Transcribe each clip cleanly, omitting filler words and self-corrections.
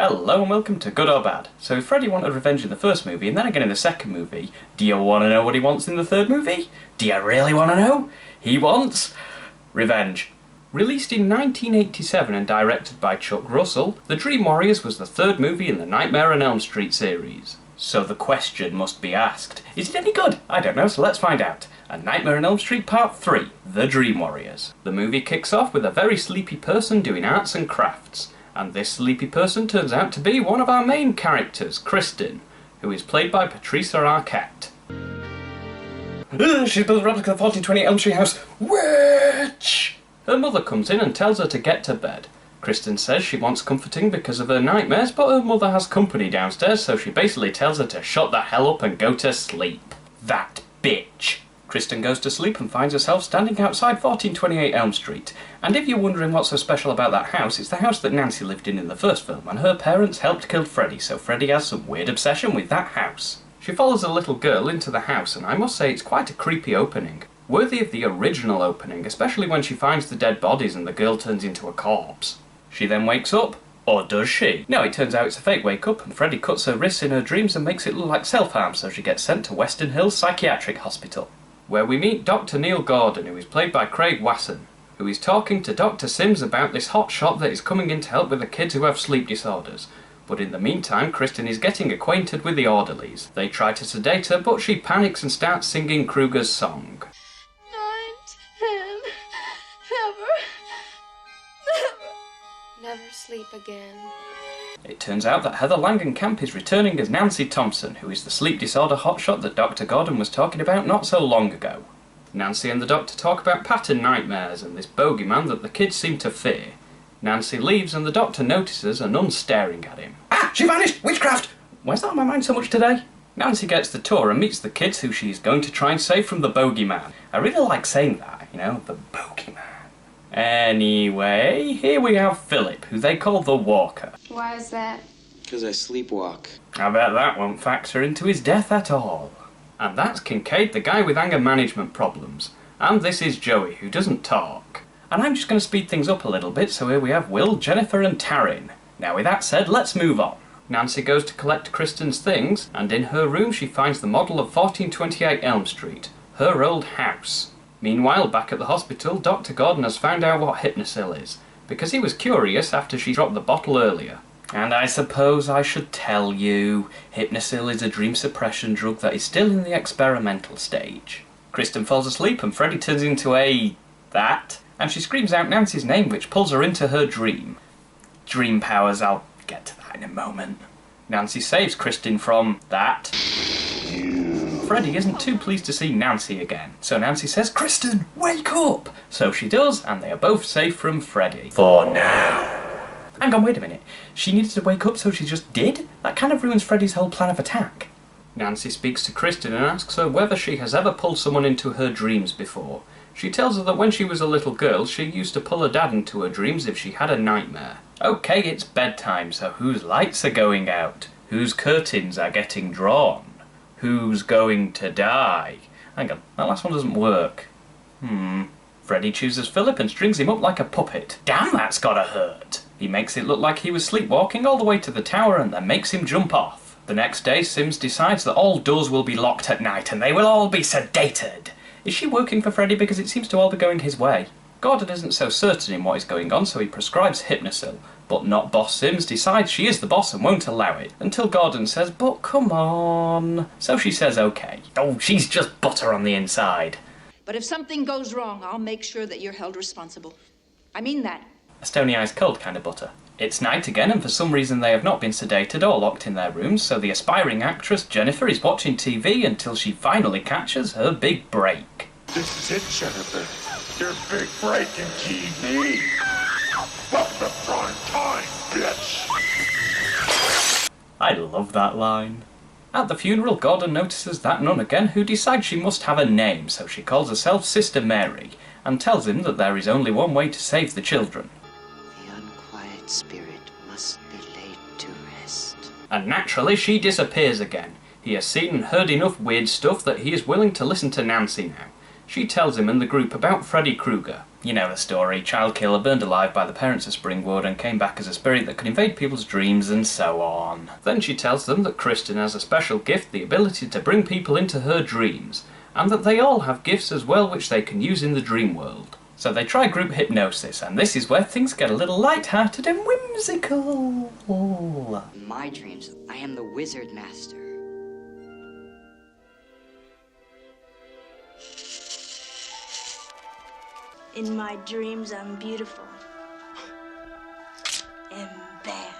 Hello and welcome to Good or Bad. So Freddy wanted revenge in the first movie and then again in the second movie. Do you want to know what he wants in the third movie? Do you really want to know? He wants revenge. Released in 1987 and directed by Chuck Russell, The Dream Warriors was the third movie in the Nightmare on Elm Street series. So the question must be asked, is it any good? I don't know, so let's find out. A Nightmare on Elm Street Part 3, The Dream Warriors. The movie kicks off with a very sleepy person doing arts and crafts. And this sleepy person turns out to be one of our main characters, Kristen, who is played by Patricia Arquette. She's built a replica of the 1428 Elm Street house. Witch! Her mother comes in and tells her to get to bed. Kristen says she wants comforting because of her nightmares, but her mother has company downstairs, so she basically tells her to shut the hell up and go to sleep. That bitch! Kristen goes to sleep and finds herself standing outside 1428 Elm Street. And if you're wondering what's so special about that house, it's the house that Nancy lived in the first film, and her parents helped kill Freddy, so Freddy has some weird obsession with that house. She follows a little girl into the house, and I must say it's quite a creepy opening. Worthy of the original opening, especially when she finds the dead bodies and the girl turns into a corpse. She then wakes up. Or does she? No, it turns out it's a fake wake-up, and Freddy cuts her wrists in her dreams and makes it look like self-harm, so she gets sent to Western Hills Psychiatric Hospital, where we meet Dr. Neil Gordon, who is played by Craig Wasson, who is talking to Dr. Sims about this hot shot that is coming in to help with the kids who have sleep disorders. But in the meantime, Kristen is getting acquainted with the orderlies. They try to sedate her, but she panics and starts singing Kruger's song. 9, 10, never sleep again. It turns out that Heather Langenkamp is returning as Nancy Thompson, who is the sleep disorder hotshot that Dr. Gordon was talking about not so long ago. Nancy and the doctor talk about pattern nightmares and this bogeyman that the kids seem to fear. Nancy leaves and the doctor notices a nun staring at him. Ah! She vanished! Witchcraft! Why's that on my mind so much today? Nancy gets the tour and meets the kids who she's going to try and save from the bogeyman. I really like saying that, you know, the bogeyman. Anyway, here we have Philip, who they call the Walker. Why is that? Because I sleepwalk. I bet that won't factor into his death at all. And that's Kincaid, the guy with anger management problems. And this is Joey, who doesn't talk. And I'm just going to speed things up a little bit, so here we have Will, Jennifer and Taryn. Now with that said, let's move on. Nancy goes to collect Kristen's things, and in her room she finds the model of 1428 Elm Street, her old house. Meanwhile, back at the hospital, Dr. Gordon has found out what Hypnosil is, because he was curious after she dropped the bottle earlier. And I suppose I should tell you, Hypnosil is a dream suppression drug that is still in the experimental stage. Kristen falls asleep and Freddy turns into that, and she screams out Nancy's name, which pulls her into her dream. Dream powers, I'll get to that in a moment. Nancy saves Kristen from that. Freddy isn't too pleased to see Nancy again, so Nancy says, "Kristen, wake up!" So she does, and they are both safe from Freddy. For now. Hang on, wait a minute. She needed to wake up, so she just did? That kind of ruins Freddy's whole plan of attack. Nancy speaks to Kristen and asks her whether she has ever pulled someone into her dreams before. She tells her that when she was a little girl, she used to pull her dad into her dreams if she had a nightmare. Okay, it's bedtime, so whose lights are going out? Whose curtains are getting drawn? Who's going to die? Hang on, that last one doesn't work. Freddy chooses Philip and strings him up like a puppet. Damn, that's gotta hurt. He makes it look like he was sleepwalking all the way to the tower and then makes him jump off. The next day, Sims decides that all doors will be locked at night and they will all be sedated. Is she working for Freddy because it seems to all be going his way? Gordon isn't so certain in what is going on, so he prescribes Hypnosil. But not Boss Sims decides she is the boss and won't allow it, until Gordon says, "But come on." So she says okay. Oh, she's just butter on the inside. But if something goes wrong, I'll make sure that you're held responsible. I mean that. A stony ice cold kind of butter. It's night again, and for some reason they have not been sedated or locked in their rooms, so the aspiring actress Jennifer is watching TV until she finally catches her big break. This is it, Jennifer. Your big break in TV. Welcome to prime time, bitch. I love that line. At the funeral, Gordon notices that nun again, who decides she must have a name, so she calls herself Sister Mary, and tells him that there is only one way to save the children. The unquiet spirit must be laid to rest. And naturally, she disappears again. He has seen and heard enough weird stuff that he is willing to listen to Nancy now. She tells him and the group about Freddy Krueger. You know the story, child killer burned alive by the parents of Springwood and came back as a spirit that could invade people's dreams and so on. Then she tells them that Kristen has a special gift, the ability to bring people into her dreams, and that they all have gifts as well which they can use in the dream world. So they try group hypnosis, and this is where things get a little light-hearted and whimsical. In my dreams, I am the wizard master. In my dreams, I'm beautiful. And bad.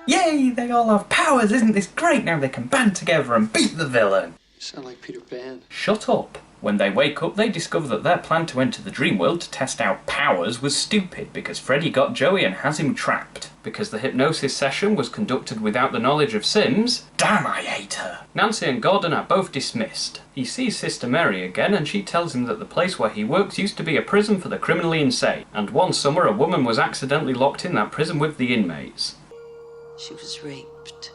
Yay, they all have powers, isn't this great? Now they can band together and beat the villain. You sound like Peter Pan. Shut up. When they wake up, they discover that their plan to enter the dream world to test out powers was stupid because Freddy got Joey and has him trapped. Because the hypnosis session was conducted without the knowledge of Sims. Damn, I hate her. Nancy and Gordon are both dismissed. He sees Sister Mary again and she tells him that the place where he works used to be a prison for the criminally insane. And one summer a woman was accidentally locked in that prison with the inmates. She was raped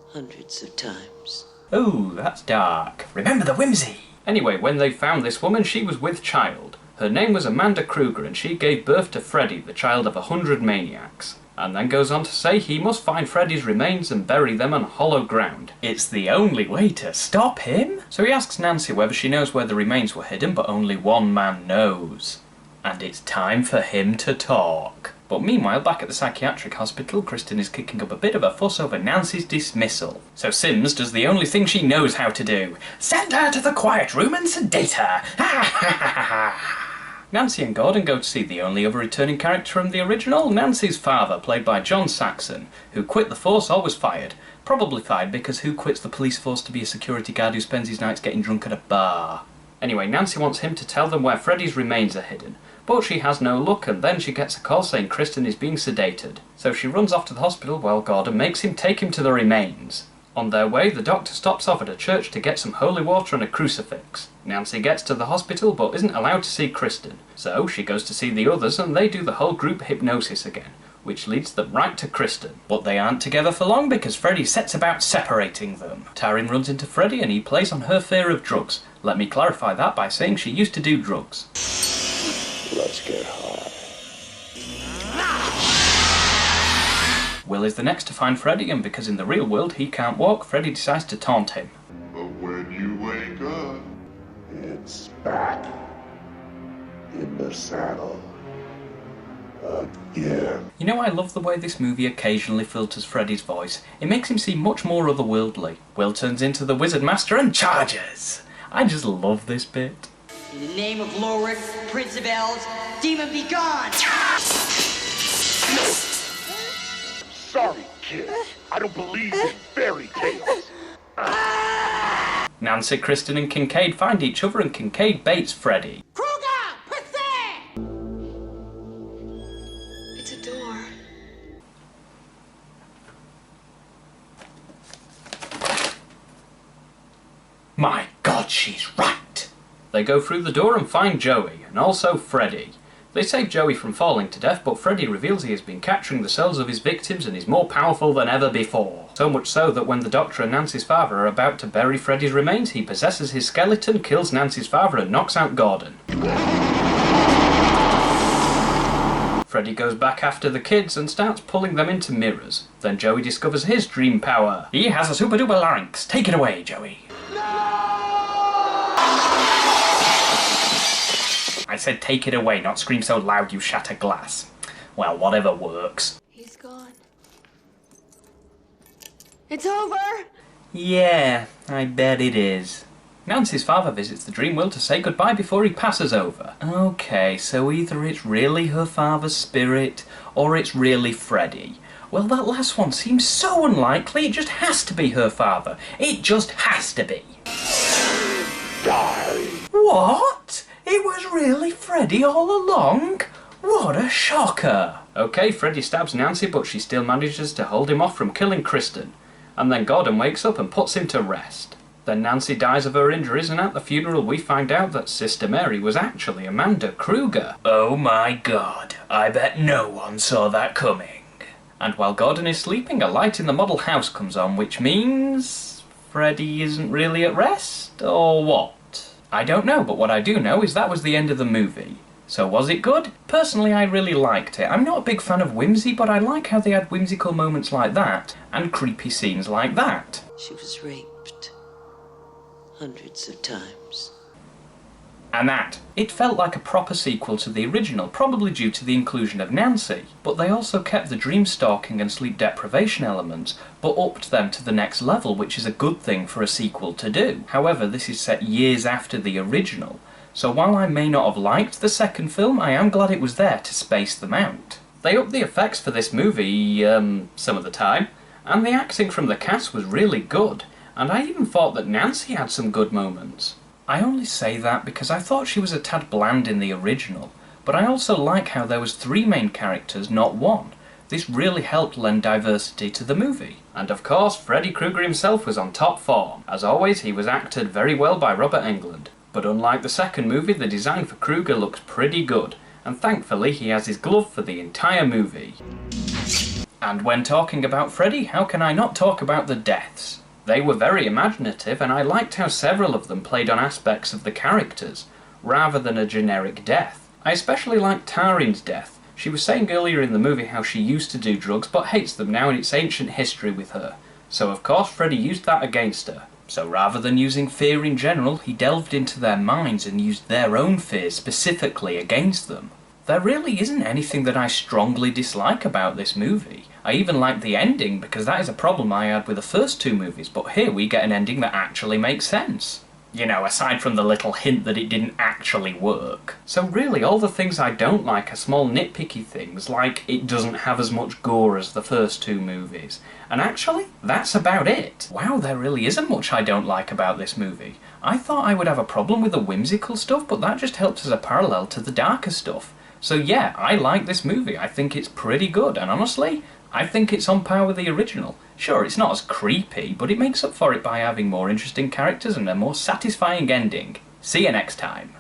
hundreds of times. Ooh, that's dark. Remember the whimsy. Anyway, when they found this woman, she was with child. Her name was Amanda Krueger and she gave birth to Freddy, the child of 100 maniacs. And then goes on to say he must find Freddy's remains and bury them on hollow ground. It's the only way to stop him. So he asks Nancy whether she knows where the remains were hidden, but only one man knows. And it's time for him to talk. But meanwhile, back at the psychiatric hospital, Kristen is kicking up a bit of a fuss over Nancy's dismissal. So Sims does the only thing she knows how to do. Send her to the quiet room and sedate her! Nancy and Gordon go to see the only other returning character from the original, Nancy's father, played by John Saxon, who quit the force or was fired. Probably fired because who quits the police force to be a security guard who spends his nights getting drunk at a bar? Anyway, Nancy wants him to tell them where Freddy's remains are hidden. But she has no luck, and then she gets a call saying Kristen is being sedated. So she runs off to the hospital while Gordon makes him take him to the remains. On their way, the doctor stops off at a church to get some holy water and a crucifix. Nancy gets to the hospital but isn't allowed to see Kristen. So she goes to see the others and they do the whole group hypnosis again, which leads them right to Kristen. But they aren't together for long because Freddy sets about separating them. Taryn runs into Freddy and he plays on her fear of drugs. Let me clarify that by saying she used to do drugs. Let's get high. Will is the next to find Freddy, and because in the real world he can't walk, Freddy decides to taunt him. But when you wake up, it's back in the saddle again. You know, I love the way this movie occasionally filters Freddy's voice. It makes him seem much more otherworldly. Will turns into the Wizard Master and charges! I just love this bit. In the name of Lorik, Prince of Elves, demon be gone! Sorry, kid. I don't believe in fairy tales. Nancy, Kristen and Kincaid find each other and Kincaid baits Freddy. Kruger! Pussy! It's a door. My God, she's right! They go through the door and find Joey, and also Freddy. They save Joey from falling to death, but Freddy reveals he has been capturing the souls of his victims and is more powerful than ever before. So much so that when the doctor and Nancy's father are about to bury Freddy's remains, he possesses his skeleton, kills Nancy's father and knocks out Gordon. Freddy goes back after the kids and starts pulling them into mirrors. Then Joey discovers his dream power. He has a super duper larynx. Take it away, Joey. I said take it away, not scream so loud you shatter glass. Well, whatever works. He's gone. It's over! Yeah, I bet it is. Nancy's father visits the dream world to say goodbye before he passes over. Okay, so either it's really her father's spirit, or it's really Freddy. Well, that last one seems so unlikely, it just has to be her father. It just has to be. Die. What? It was really Freddy all along? What a shocker! Okay, Freddy stabs Nancy, but she still manages to hold him off from killing Kristen. And then Gordon wakes up and puts him to rest. Then Nancy dies of her injuries, and at the funeral we find out that Sister Mary was actually Amanda Krueger. Oh my God, I bet no one saw that coming. And while Gordon is sleeping, a light in the model house comes on, which means Freddy isn't really at rest, or what? I don't know, but what I do know is that was the end of the movie. So was it good? Personally, I really liked it. I'm not a big fan of whimsy, but I like how they had whimsical moments like that, and creepy scenes like that. She was raped hundreds of times. And that. It felt like a proper sequel to the original, probably due to the inclusion of Nancy, but they also kept the dream stalking and sleep deprivation elements, but upped them to the next level, which is a good thing for a sequel to do. However, this is set years after the original, so while I may not have liked the second film, I am glad it was there to space them out. They upped the effects for this movie, some of the time, and the acting from the cast was really good, and I even thought that Nancy had some good moments. I only say that because I thought she was a tad bland in the original, but I also like how there was 3 main characters, not 1. This really helped lend diversity to the movie. And of course, Freddy Krueger himself was on top form. As always, he was acted very well by Robert Englund. But unlike the second movie, the design for Krueger looks pretty good, and thankfully he has his glove for the entire movie. And when talking about Freddy, how can I not talk about the deaths? They were very imaginative, and I liked how several of them played on aspects of the characters, rather than a generic death. I especially liked Tarin's death. She was saying earlier in the movie how she used to do drugs, but hates them now, and it's ancient history with her. So of course Freddy used that against her. So rather than using fear in general, he delved into their minds and used their own fears specifically against them. There really isn't anything that I strongly dislike about this movie. I even like the ending, because that is a problem I had with the first 2 movies, but here we get an ending that actually makes sense. You know, aside from the little hint that it didn't actually work. So really, all the things I don't like are small nitpicky things, like it doesn't have as much gore as the first 2 movies. And actually, that's about it. Wow, there really isn't much I don't like about this movie. I thought I would have a problem with the whimsical stuff, but that just helps as a parallel to the darker stuff. So yeah, I like this movie. I think it's pretty good, and honestly, I think it's on par with the original. Sure, it's not as creepy, but it makes up for it by having more interesting characters and a more satisfying ending. See you next time.